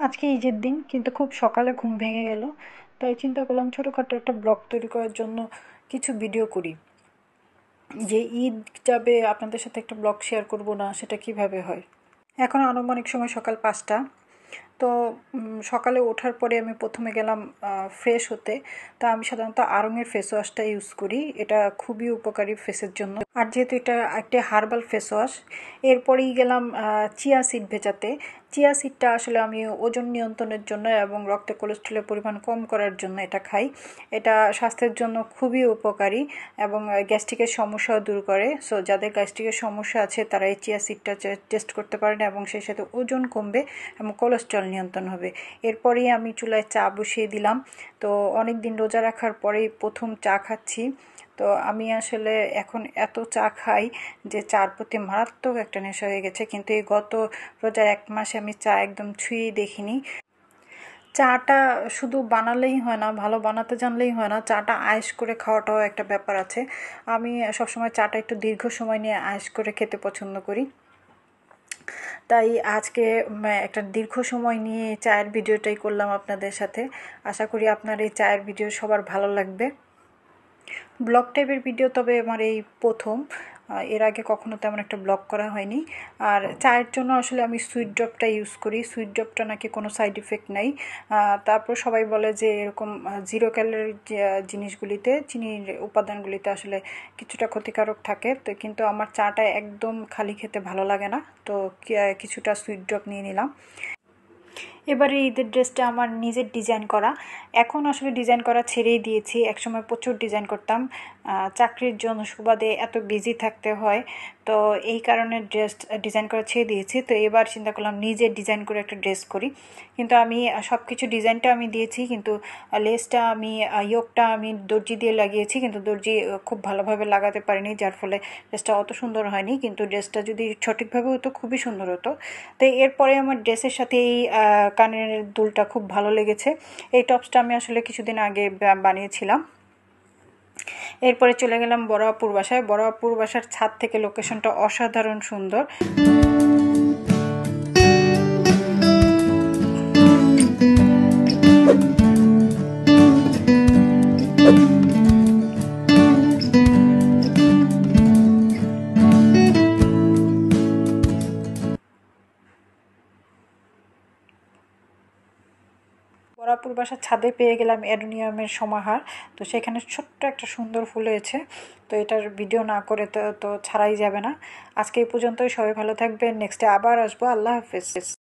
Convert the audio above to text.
আজকে ঈদের দিন, কিন্তু খুব সকালে ঘুম ভেঙে গেল। তাই চিন্তা করলাম ছোটোখাটো একটা ব্লগ তৈরি করার জন্য কিছু ভিডিও করি। যে ঈদ যাবে আপনাদের সাথে একটা ব্লগ শেয়ার করব না, সেটা কিভাবে হয়। এখন আনুমানিক সময় সকাল 5টা। তো সকালে ওঠার পরে আমি প্রথমে গেলাম ফ্রেশ হতে। তা আমি সাধারণত আড়ংয়ের ফেস ওয়াশটা ইউজ করি, এটা খুবই উপকারী ফেসের জন্য। আর যেহেতু এটা একটা হার্বাল ফেস ওয়াশ, এরপরেই গেলাম চিয়া সিড ভেজাতে। চিয়া সিডটা আসলে আমি ওজন নিয়ন্ত্রণের জন্য এবং রক্তে কোলেস্ট্রলের পরিমাণ কম করার জন্য এটা খাই। এটা স্বাস্থ্যের জন্য খুবই উপকারী এবং গ্যাস্ট্রিকের সমস্যাও দূর করে। সো যাদের গ্যাস্ট্রিকের সমস্যা আছে তারা এই চিয়া সিডটা টেস্ট করতে পারেন এবং সেই সাথে ওজন কমবে এবং কোলেস্ট্রল নিয়ন্ত্রণ হবে। এরপরেই আমি চুলায় চা বসিয়ে দিলাম। তো অনেক দিন রোজা রাখার পরেই প্রথম চা খাচ্ছি। তো আমি আসলে এখন এত চা খাই যে চার প্রতি মারাত্মক একটা নেশা হয়ে গেছে, কিন্তু এই গত রোজার 1 মাসে আমি চা একদম ছুঁয়েই দেখিনি। চাটা শুধু বানালেই হয় না, ভালো বানাতে জানলেই হয় না, চাটা আয়েশ করে খাওয়াটাও একটা ব্যাপার আছে। আমি সবসময় চাটা একটু দীর্ঘ সময় নিয়ে আয়েশ করে খেতে পছন্দ করি। তাই আজকে একটা দীর্ঘ সময় নিয়ে চায়ের ভিডিওটাই করলাম আপনাদের সাথে। আশা করি আপনার এই চায়ের ভিডিও সবার ভালো লাগবে। ব্লগ টাইপের ভিডিও তবে আমার এই প্রথম, এর আগে কখনো তেমন একটা ব্লগ করা হয়নি। আর চায়ের জন্য আসলে আমি সুইট ড্রপটা ইউজ করি। সুইট ড্রপটা নাকি কোনো সাইড ইফেক্ট নাই। তারপর সবাই বলে যে এরকম 0 ক্যালোরি জিনিসগুলিতে, চিনির উপাদানগুলিতে আসলে কিছুটা ক্ষতিকারক থাকে। তো কিন্তু আমার চাটা একদম খালি খেতে ভালো লাগে না, তো কিছুটা সুইট ড্রপ নিয়ে নিলাম। এবারে ঈদের ড্রেসটা আমার নিজের ডিজাইন করা। এখন আসলে ডিজাইন করা ছেড়েই দিয়েছি, একসময় প্রচুর ডিজাইন করতাম। চাকরির জন্য সুবাদে এত বিজি থাকতে হয়, তো এই কারণে ড্রেস ডিজাইন করা ছেড়ে দিয়েছি। তো এবার চিন্তা করলাম নিজে ডিজাইন করে একটা ড্রেস করি। কিন্তু আমি সব কিছু ডিজাইনটা আমি দিয়েছি, কিন্তু লেসটা আমি ইয়োগটা আমি দর্জি দিয়ে লাগিয়েছি, কিন্তু দর্জি খুব ভালোভাবে লাগাতে পারিনি, যার ফলে ড্রেসটা অত সুন্দর হয়নি। কিন্তু ড্রেসটা যদি সঠিকভাবে হতো খুবই সুন্দর হতো। তো এরপরে আমার ড্রেসের সাথে এই কানের দুলটা খুব ভালো লেগেছে। এই টপসটা আমি আসলে কিছুদিন আগে বানিয়েছিলাম। এরপরে চলে গেলাম বড় আপুর বাসায়। বড় আপুর বাসার ছাদ থেকে লোকেশনটা অসাধারণ সুন্দর। বরাপুর বাসার ছাদে পেয়ে গেলাম অ্যাডোনিয়ামের সমাহার। তো সেখানে ছোট্ট একটা সুন্দর ফুল হয়েছে। তো এটার ভিডিও না করে তো ছাড়াই যাবে না। আজকে এই পর্যন্তই, সবাই ভালো থাকবেন। নেক্সটে আবার আসবো। আল্লাহ হাফেজ।